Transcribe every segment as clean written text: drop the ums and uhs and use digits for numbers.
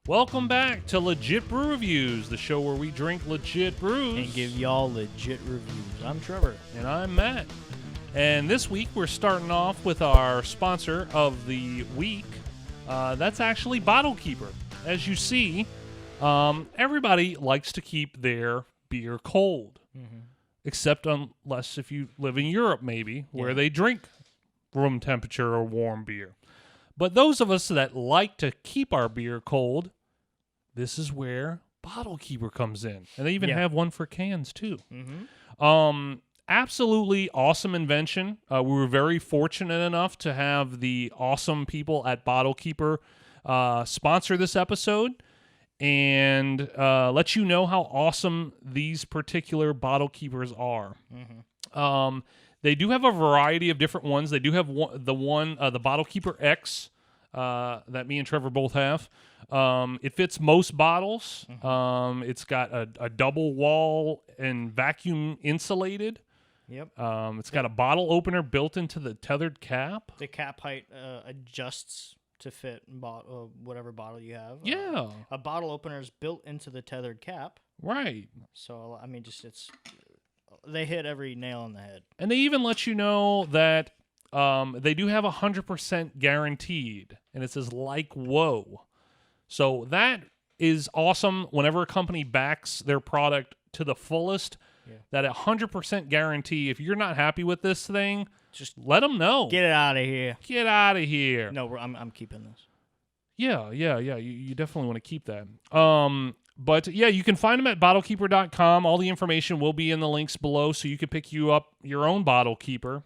Welcome back to Legit Brew Reviews, the show where we drink legit brews. And give y'all legit reviews. I'm Trevor. And I'm Matt. And this week we're starting off with our sponsor of the week. That's actually Bottlekeeper. As you see, everybody likes to keep their beer cold. Mm-hmm. Except unless if you live in Europe, maybe, where they drink room temperature or warm beer. But those of us that like to keep our beer cold, this is where Bottlekeeper comes in. And they even have one for cans, too. Mm-hmm. Absolutely awesome invention. We were very fortunate enough to have the awesome people at Bottlekeeper sponsor this episode and let you know how awesome these particular Bottlekeepers are. Mm-hmm. They do have a variety of different ones. They do have the Bottlekeeper X that me and Trevor both have. It fits most bottles. Mm-hmm. It's got a double wall and vacuum insulated. Yep. It's got a bottle opener built into the tethered cap. The cap height adjusts to fit whatever bottle you have. Yeah. A bottle opener is built into the tethered cap. Right. So, I mean, they hit every nail on the head. And they even let you know that they do have 100% guaranteed. And it says, like, whoa. So that is awesome whenever a company backs their product to the fullest. Yeah. That 100% guarantee, if you're not happy with this thing, just let them know. Get it out of here. Get out of here. No, I'm keeping this. Yeah. You definitely want to keep that. But yeah, you can find them at bottlekeeper.com. All the information will be in the links below, so you can pick you up your own Bottlekeeper.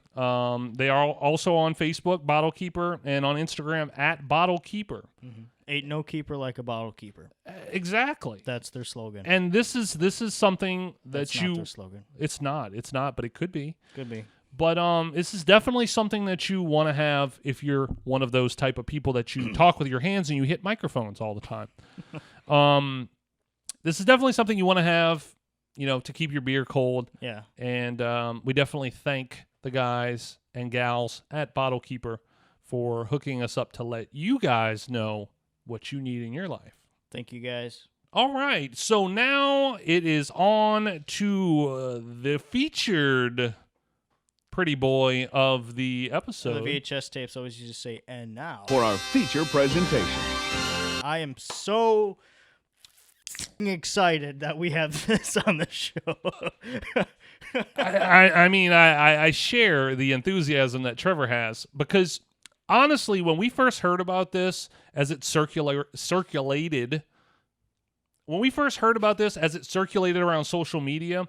They are also on Facebook, Bottlekeeper, and on Instagram at Bottlekeeper. Mm-hmm. Ain't no keeper like a bottle keeper. Exactly. That's their slogan. And this is something that That's not their slogan. It's not, but it could be. Could be. But this is definitely something that you want to have if you're one of those type of people that you talk with your hands and you hit microphones all the time. This is definitely something you want to have, to keep your beer cold. Yeah. And we definitely thank the guys and gals at Bottlekeeper for hooking us up to let you guys know what you need in your life. Thank you, guys. All right. So now it is on to the featured pretty boy of the episode. The VHS tapes always used to say, and now. For our feature presentation. I am so excited that we have this on the show. I share the enthusiasm that Trevor has because honestly, when we first heard about this as it circulated around social media,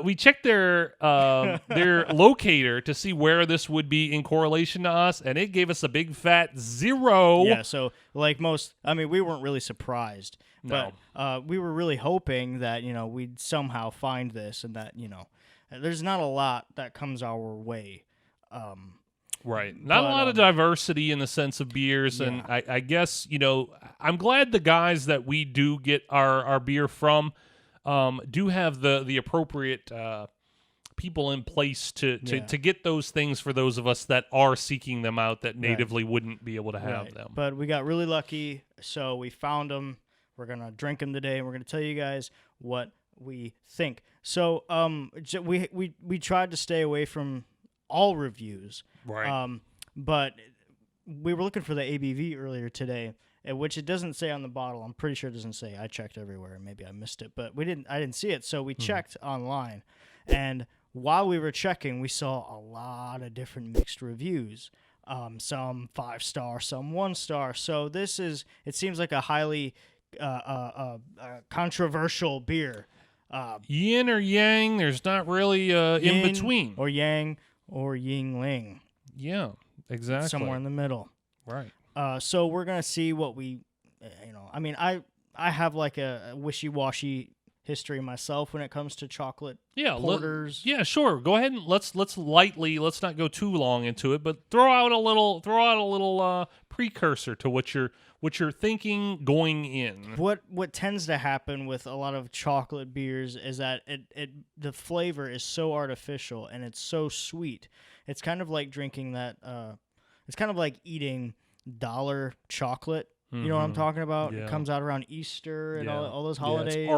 we checked their locator to see where this would be in correlation to us, and it gave us a big fat 0. Yeah, so like we weren't really surprised. No. But we were really hoping that, we'd somehow find this and that, there's not a lot that comes our way. Right. Not a lot of diversity in the sense of beers. Yeah. And I guess, I'm glad the guys that we do get our beer from do have the appropriate people in place to get those things for those of us that are seeking them out that natively wouldn't be able to have them. But we got really lucky, so we found them. We're going to drink them today, and we're going to tell you guys what we think. So we tried to stay away from all reviews. Right. But we were looking for the ABV earlier today, which it doesn't say on the bottle. I'm pretty sure it doesn't say. I checked everywhere, and maybe I missed it, but I didn't see it. So we checked online, and while we were checking, we saw a lot of different mixed reviews. Some 5-star, some 1-star. So it seems like a highly controversial beer. Yin or yang, there's not really in between. Or yang or Yuengling. Yeah, exactly. Somewhere in the middle. Right. So we're going to see what we, I have like a wishy-washy history myself when it comes to chocolate porters. Yeah, sure. Go ahead and let's not go too long into it, but throw out a little precursor to what you're thinking going in. What tends to happen with a lot of chocolate beers is that the flavor is so artificial and it's so sweet. It's kind of like drinking that. It's kind of like eating dollar chocolate You know what I'm talking about? Yeah. It comes out around Easter and all those Yeah, holidays. it's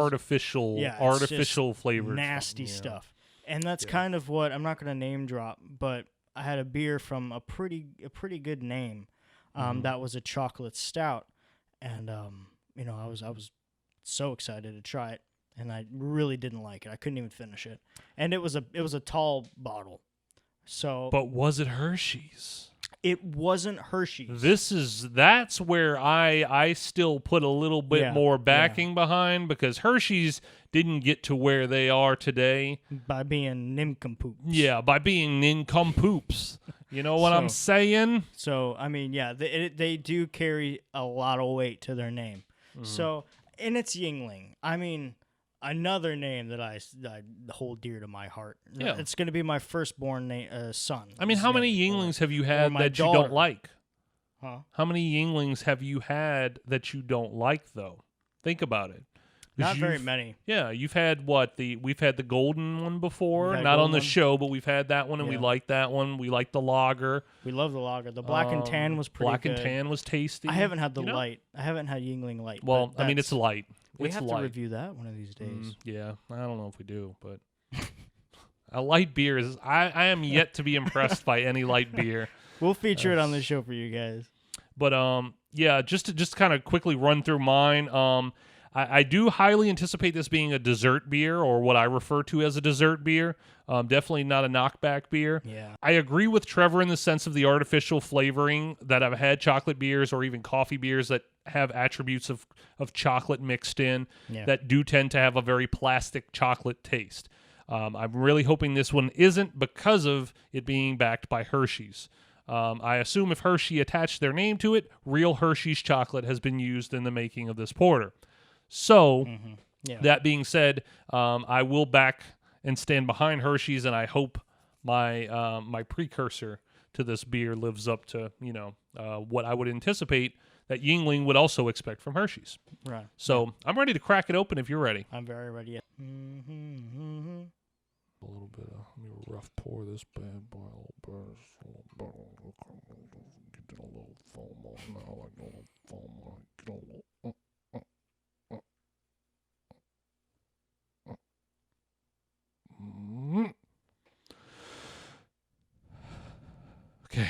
artificial flavored nasty stuff. stuff. And that's kind of what I'm not going to name drop, but I had a beer from a pretty good name that was a chocolate stout, and you know, I was so excited to try it, and I really didn't like it. I couldn't even finish it, and it was a tall bottle. So, But was it Hershey's? It wasn't Hershey's. That's where I still put a little bit more backing behind, because Hershey's didn't get to where they are today by being nincompoops. Yeah, by being nincompoops. You know what I'm saying? So I mean, yeah, they do carry a lot of weight to their name. So, and it's Yuengling. I mean, another name that I hold dear to my heart. Yeah. It's going to be my firstborn son. I mean, how many Yuenglings have you had that you don't like? Huh? How many Yuenglings have you had that you don't like, though? Think about it. Not very many. Yeah, you've had we've had the golden one before, not on the show, but we've had that one, and we like that one. We like the lager. We love the lager. The black and tan was pretty good. Black and tan was tasty. I haven't had the light. I haven't had Yuengling light. Well, I mean, it's light. We have to review that one of these days. Yeah, I don't know if we do, but a light beer is. I am yet to be impressed by any light beer. We'll feature it on the show for you guys. But yeah, just to kind of quickly run through mine. I do highly anticipate this being a dessert beer, or what I refer to as a dessert beer. Definitely not a knockback beer. Yeah. I agree with Trevor in the sense of the artificial flavoring that I've had chocolate beers or even coffee beers that have attributes of chocolate mixed in that do tend to have a very plastic chocolate taste. I'm really hoping this one isn't, because of it being backed by Hershey's. I assume if Hershey attached their name to it, real Hershey's chocolate has been used in the making of this porter. So, that being said, I will back and stand behind Hershey's, and I hope my my precursor to this beer lives up to what I would anticipate that Yuengling would also expect from Hershey's. Right. So I'm ready to crack it open if you're ready. I'm very ready. A little bit of, let me rough pour this bad boy a little bit. Get a little foam on now, like a little foam on. Get a little. Okay.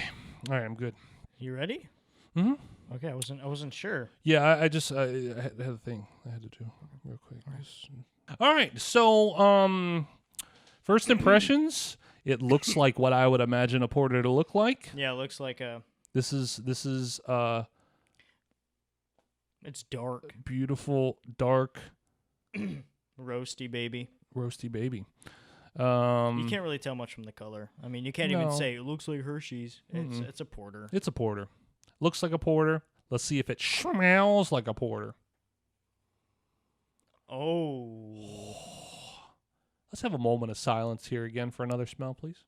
All right, I'm good. You ready? Mm-hmm. Okay, I wasn't sure. Yeah, I had a thing I had to do real quick. All right, so first impressions. It looks like what I would imagine a porter to look like. Yeah, it looks like a. This is It's dark. Beautiful, dark, roasty baby. Roasty baby. You can't really tell much from the color. I mean, you can't even say it looks like Hershey's. It's a porter. It's a porter. Looks like a porter. Let's see if it smells like a porter. Oh. Let's have a moment of silence here again for another smell, please.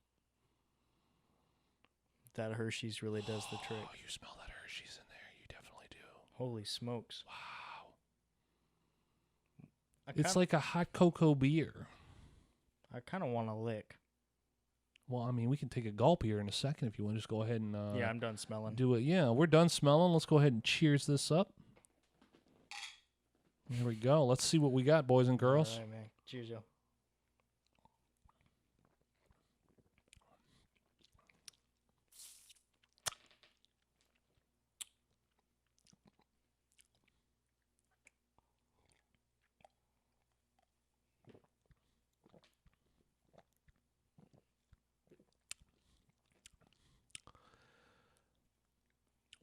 That Hershey's really does the trick. Oh, you smell that Hershey's in there. You definitely do. Holy smokes. Wow. It's like a hot cocoa beer. I kind of want to lick. Well, I mean, we can take a gulp here in a second if you want to just go ahead and... yeah, I'm done smelling. Do it. Yeah, we're done smelling. Let's go ahead and cheers this up. Here we go. Let's see what we got, boys and girls. All right, man. Cheers, yo.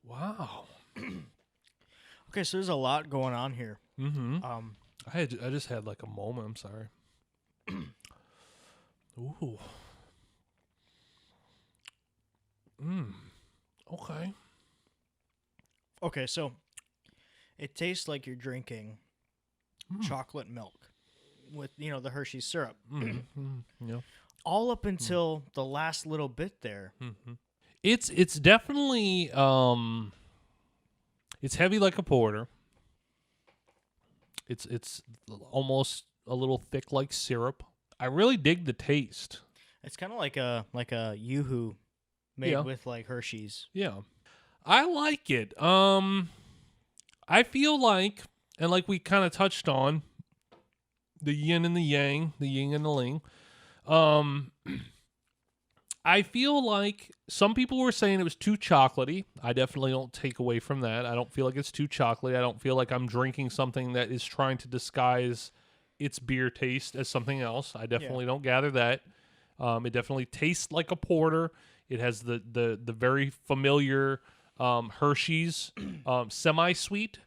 Wow. Okay, so there's a lot going on here. Mm-hmm. I just had like a moment. I'm sorry. Ooh. Okay. Okay, so it tastes like you're drinking chocolate milk with, the Hershey syrup. Yeah. All up until the last little bit there. Mm-hmm. It's definitely it's heavy like a porter. It's almost a little thick like syrup. I really dig the taste. It's kind of like a Yoo-hoo made with like Hershey's. Yeah. I like it. I feel like, and like we kind of touched on, the yin and the yang, the yin and the ling. I feel like some people were saying it was too chocolatey. I definitely don't take away from that. I don't feel like it's too chocolatey. I don't feel like I'm drinking something that is trying to disguise its beer taste as something else. I definitely don't gather that. It definitely tastes like a porter. It has the very familiar Hershey's semi-sweet.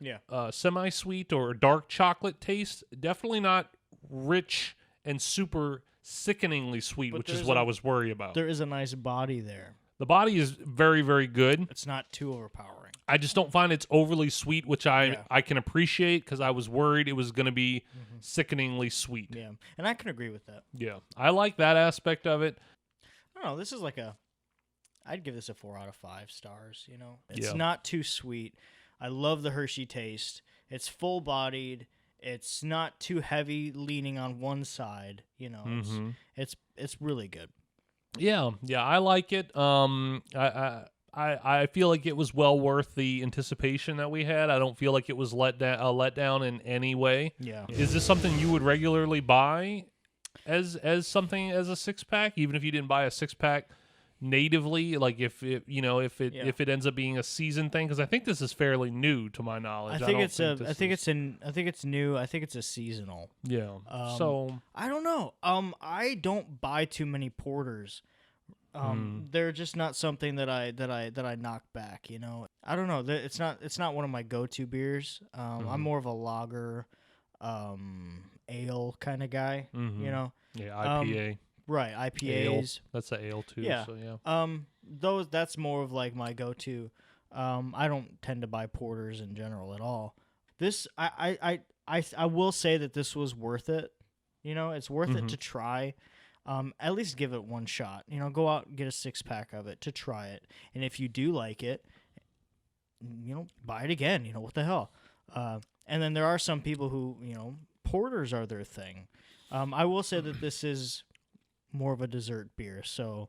Yeah. Semi-sweet or dark chocolate taste. Definitely not rich and super sickeningly sweet, which is what I was worried about. There is a nice body there. The body is very, very good. It's not too overpowering. I just don't find it's overly sweet, which I can appreciate because I was worried it was going to be sickeningly sweet. Yeah, and I can agree with that. Yeah, I like that aspect of it. I don't know. This is like I'd give this a 4 out of 5 stars. You know, it's not too sweet. I love the Hershey taste. It's full-bodied. It's not too heavy, leaning on one side. You know, it's really good. Yeah, I like it. I feel like it was well worth the anticipation that we had. I don't feel like it was let down in any way. Yeah. Is this something you would regularly buy as a 6-pack, even if you didn't buy a 6-pack natively? Like if it ends up being a season thing, because I think this is fairly new to my knowledge. I think it's new. I think it's a seasonal. Yeah. So I don't know. I don't buy too many porters. They're just not something that I knock back. You know. I don't know. It's not one of my go-to beers. I'm more of a lager, ale kind of guy. You know. Yeah. IPA. Right, IPAs. Ale. That's the ale too. Yeah. So yeah. That's more of like my go-to. I don't tend to buy porters in general at all. This I will say that this was worth it. You know, it's worth it to try. At least give it one shot. You know, go out and get a 6-pack of it to try it. And if you do like it, you know, buy it again. You know, what the hell? And then there are some people who, you know, porters are their thing. I will say that this is more of a dessert beer, so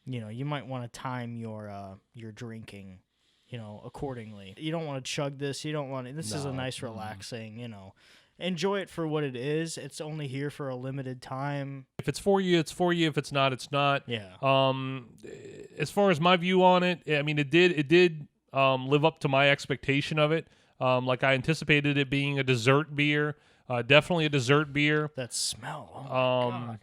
you know, you might want to time your drinking, you know, accordingly. You don't want to chug this. You don't want to. This is a nice, relaxing. You know, enjoy it for what it is. It's only here for a limited time. If it's for you, it's for you. If it's not, it's not. Yeah. As far as my view on it, I mean, it did live up to my expectation of it. Like I anticipated it being a dessert beer. Definitely a dessert beer. That smell. Oh my God.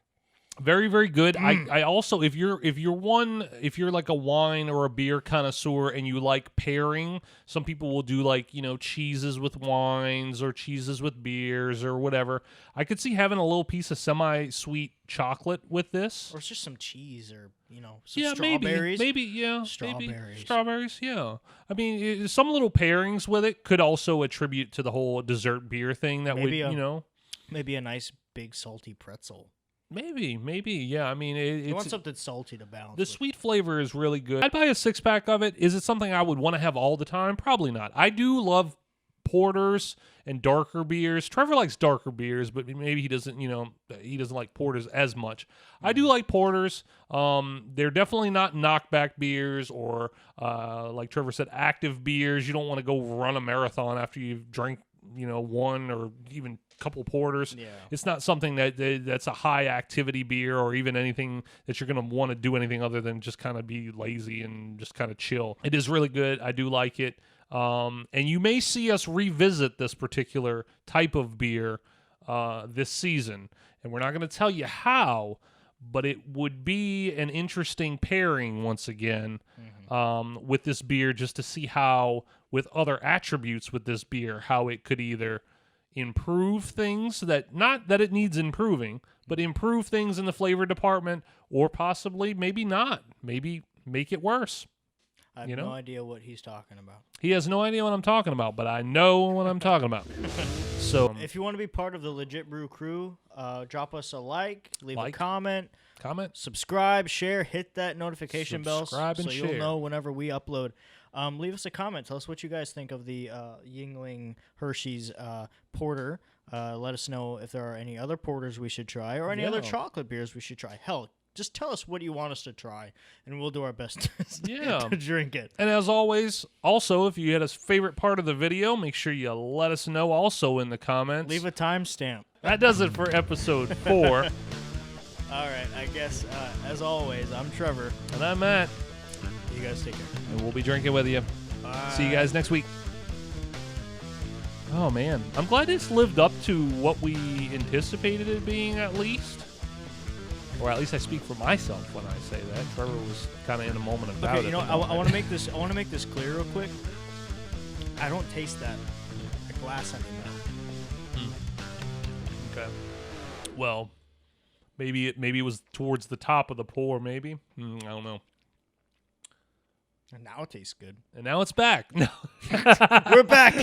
Very, very good. I also, if you're like a wine or a beer connoisseur and you like pairing, some people will do like, you know, cheeses with wines or cheeses with beers or whatever. I could see having a little piece of semi-sweet chocolate with this. Or it's just some cheese or, you know, some strawberries. Strawberries, yeah. I mean, some little pairings with it could also attribute to the whole dessert beer thing that would, you know. Maybe a nice big salty pretzel. Maybe, yeah. I mean, it's... You want something salty to balance. The sweet flavor is really good. I'd buy a 6-pack of it. Is it something I would want to have all the time? Probably not. I do love porters and darker beers. Trevor likes darker beers, but maybe he doesn't, you know, he doesn't like porters as much. I do like porters. They're definitely not knockback beers or, like Trevor said, active beers. You don't want to go run a marathon after you've drank, you know, one or even couple porters. Yeah. It's not something that's a high activity beer or even anything that you're going to want to do anything other than just kind of be lazy and just kind of chill. It is really good. I do like it. And you may see us revisit this particular type of beer this season. And we're not going to tell you how, but it would be an interesting pairing once again with this beer, just to see how, with other attributes with this beer, how it could either improve things that, not that it needs improving, but improve things in the flavor department, or possibly maybe not, maybe make it worse. I have no idea what he's talking about. He has no idea what I'm talking about, but I know what I'm talking about. So if you want to be part of the Legit Brew crew, drop us a like, leave a comment, subscribe, share, hit that notification bell so you'll know whenever we upload. Leave us a comment. Tell us what you guys think of the Yuengling Hershey's porter. Let us know if there are any other porters we should try or any other chocolate beers we should try. Hell, just tell us what you want us to try, and we'll do our best Yeah. to drink it. And as always, also, if you had a favorite part of the video, make sure you let us know also in the comments. Leave a timestamp. That does it for episode 4. All right, I guess, as always, I'm Trevor. And I'm Matt. You guys take care. And we'll be drinking with you. Bye. See you guys next week. Oh, man. I'm glad it's lived up to what we anticipated it being, at least. Or at least I speak for myself when I say that. Trevor was kind of in a moment of doubt. Okay, you know, I want to make this. I want to make this clear real quick. I don't taste that glass anymore. Okay. Well, maybe it was towards the top of the pour. Maybe I don't know. And now it tastes good. And now it's back. No. We're back.